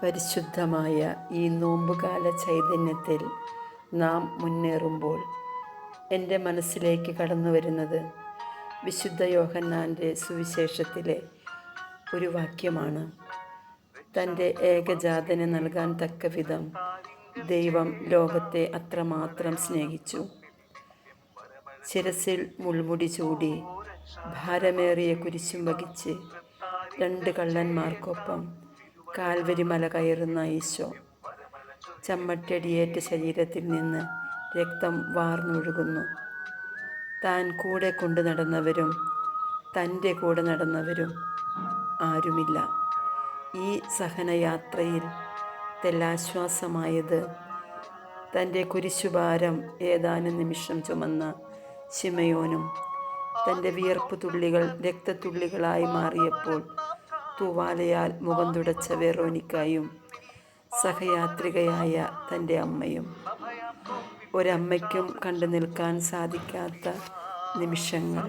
പരിശുദ്ധമായ ഈ നോമ്പുകാല ചൈതന്യത്തിൽ നാം മുന്നേറുമ്പോൾ എൻ്റെ മനസ്സിലേക്ക് കടന്നു വരുന്നത് വിശുദ്ധ യോഹന്നാൻ്റെ സുവിശേഷത്തിലെ ഒരു വാക്യമാണ്. തൻ്റെ ഏകജാതനെ നൽകാൻ തക്കവിധം ദൈവം ലോകത്തെ അത്രമാത്രം സ്നേഹിച്ചു. ശിരസിൽ മുൾമുടി ചൂടി ഭാരമേറിയ കുരിശും വഹിച്ച് 2 കള്ളന്മാർക്കൊപ്പം കാൽവരി മല കയറുന്ന ഈശോ, ചമ്മട്ടടിയേറ്റ ശരീരത്തിൽ നിന്ന് രക്തം വാർന്നൊഴുകുന്നു. താൻ കൂടെ കൊണ്ടു നടന്നവരും തൻ്റെ കൂടെ നടന്നവരും ആരുമില്ല. ഈ സഹനയാത്രയിൽ തെല്ലാശ്വാസമായത് തൻ്റെ കുരിശുഭാരം ഏതാനും നിമിഷം ചുമന്ന ശിമയോനും തൻ്റെ വിയർപ്പ് തുള്ളികൾ രക്തത്തുള്ളികളായി മാറിയപ്പോൾ തൂവാലയാൽ മുഖം തുടച്ച വെറോനിക്കായും സഹയാത്രികയായ തൻ്റെ അമ്മയും. ഒരമ്മയ്ക്കും കണ്ടു നിൽക്കാൻ സാധിക്കാത്ത നിമിഷങ്ങൾ.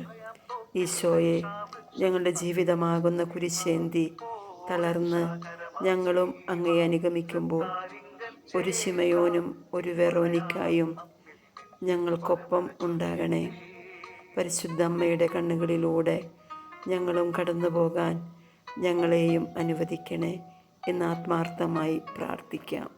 ഈശോയെ, ഞങ്ങളുടെ ജീവിതമാകുന്ന കുരിശേന്തി തളർന്ന് ഞങ്ങളും അങ്ങയെ അനുഗമിക്കുമ്പോൾ ഒരു ശിമയോനും ഒരു വെറോനിക്കായും ഞങ്ങൾക്കൊപ്പം ഉണ്ടാകണേ. പരിശുദ്ധ അമ്മയുടെ കണ്ണുകളിലൂടെ ഞങ്ങളും കടന്നു പോകാൻ ഞങ്ങളെയും അനുവദിക്കണേ എന്ന് ആത്മാർത്ഥമായി പ്രാർത്ഥിക്കാം.